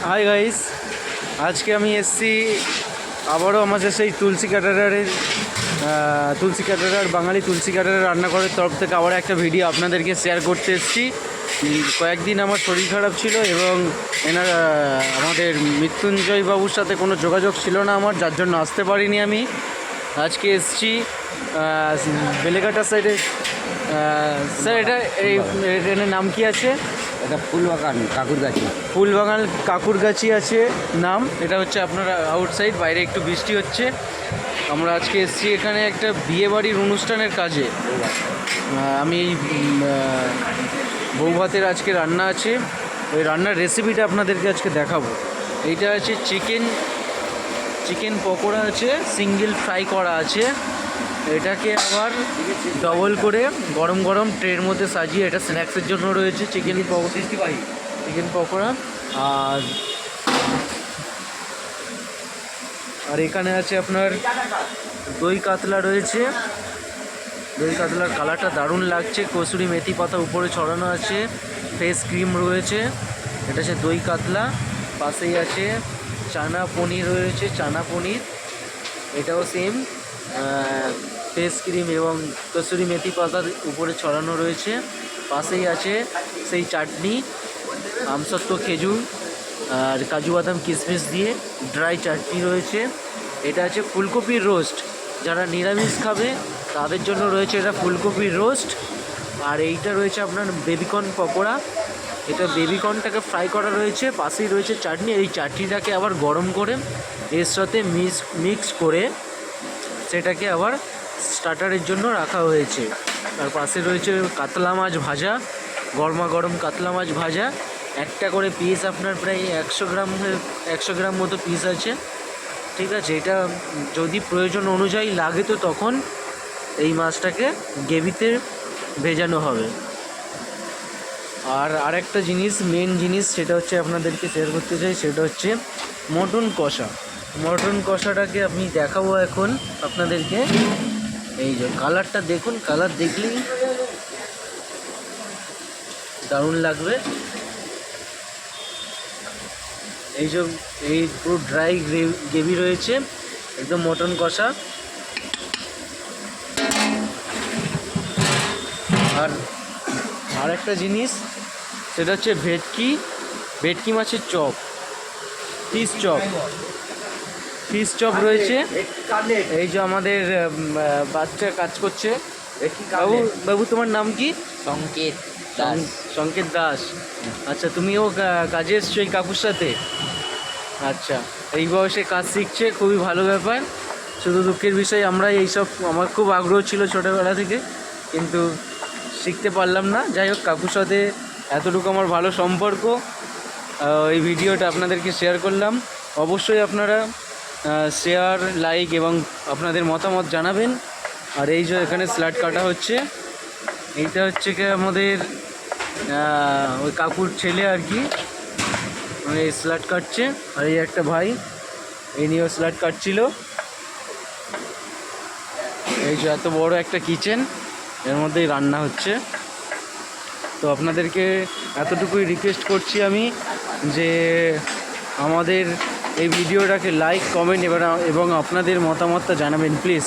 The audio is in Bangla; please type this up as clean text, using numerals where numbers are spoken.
হাই গাইস, আজকে আমি এসছি আবারও আমাদের সেই তুলসী ক্যাটারার বাঙালি তুলসী ক্যাটারার রান্নাঘরের তরফ থেকে আবার একটা ভিডিও আপনাদেরকে শেয়ার করতে এসেছি। কয়েকদিন আমার শরীর খারাপ ছিল এবং আমাদের মৃত্যুঞ্জয় বাবুর সাথে কোনো যোগাযোগ ছিল না আমার, যার জন্য আসতে পারিনি। আমি আজকে এসছি বেলেঘাটা সাইডে। স্যার, এটার নাম কি আছে? এটা ফুলবাগান কাকুরগাছি। ফুলবাগান কাকুরগাছি আছে নাম। এটা হচ্ছে আপনার আউটসাইড, বাইরে একটু বৃষ্টি হচ্ছে। আমরা আজকে এসেছি এখানে একটা বিয়েবাড়ির অনুষ্ঠানের কাজে। আমি বউ ভাতের আজকে রান্না আছে, ওই রান্নার রেসিপিটা আপনাদেরকে আজকে দেখাবো। এইটা আছে চিকেন পকোড়া আছে, সিঙ্গেল ফ্রাই করা আছে। এটাকে আবার ডবল করে গরম গরম ট্রের মধ্যে সাজিয়ে এটা স্ন্যাক্সের জন্য রয়েছে চিকেন পকোড়া। আর এখানে আছে আপনার দই কাতলা রয়েছে। দই কাতলার কালারটা দারুণ লাগছে, কসুরি মেথি পাতা উপরে ছড়ানো আছে, ফেস ক্রিম রয়েছে। এটা হচ্ছে দই কাতলা। পাশেই আছে চানা পনির রয়েছে, চানা পনির, এটাও সেম ফেস ক্রিম এবং কসুরি মেথি পাতার উপরে ছড়ানো রয়েছে। পাশেই আছে সেই চাটনি, আমসত্ত্ব খেজুর আর কাজু বাদাম কিশমিশ দিয়ে ড্রাই চাটনি রয়েছে। এটা আছে ফুলকপির রোস্ট, যারা নিরামিষ খাবে তাদের জন্য রয়েছে এটা ফুলকপির রোস্ট। আর এইটা রয়েছে আপনার বেবিকর্ন পকোড়া, এটা বেবিকর্নটাকে ফ্রাই করা রয়েছে। পাশেই রয়েছে চাটনি, এই চাটনিটাকে আবার গরম করে এর সাথে মিক্স করে সেটাকে আবার স্টার্টারের জন্য রাখা হয়েছে। তার পাশে রয়েছে কাতলা মাছ ভাজা, গরমা গরম কাতলা মাছ ভাজা। একটা করে পিস আপনার প্রায় 100 গ্রাম মতো পিস আছে, ঠিক আছে। এটা যদি প্রয়োজন অনুযায়ী লাগে তো তখন এই মাছটাকে গ্রেভিতে ভেজানো হবে। আর আরেকটা জিনিস, মেন জিনিস, সেটা হচ্ছে আপনাদেরকে শেয়ার করতে চাই, সেটা হচ্ছে মটন কষা। মটন কষাটাকে আমি দেখাবো এখন আপনাদেরকে। এই যে কালারটা দেখুন, কালার দেখলেই দারুণ লাগবে। এই পুরো ড্রাই গ্রেভি রয়েছে, একদম মটন কষা। আর একটা জিনিস, সেটা হচ্ছে ভেটকি মাছের চপ, ফিশ চপ রয়েছে। এই যে আমাদের বাচ্চা কাজ করছে। বাবু তোমার নাম কি? সংকেত দাস। আচ্ছা, তুমিও কাজে এসছো এই কাকুর সাথে? আচ্ছা, এই বয়সে কাজ শিখছে, খুবই ভালো ব্যাপার। শুধু দুঃখের বিষয়, আমরা এইসব, আমার খুব আগ্রহ ছিল ছোটোবেলা থেকে, কিন্তু শিখতে পারলাম না। যাই হোক, কাকুর সাথে এতটুকু আমার ভালো সম্পর্ক, এই ভিডিওটা আপনাদেরকে শেয়ার করলাম। অবশ্যই আপনারা শেয়ার, লাইক এবং আপনাদের মতামত জানাবেন। আর এই যে এখানে স্যালাড কাটা হচ্ছে, এইটা হচ্ছে কি আমাদের ওই কাকুর ছেলে আর কি, মানে স্যালাড কাটছে। আর এই একটা ভাই, এই নিয়েও স্যালাড কাটছিল। এই যে এত বড় একটা কিচেন, এর মধ্যেই রান্না হচ্ছে। তো আপনাদেরকে এতটুকুই রিকোয়েস্ট করছি আমি, যে আমাদের এই ভিডিওটাকে লাইক, কমেন্ট এবং আপনাদের মতামতটা জানাবেন প্লিজ।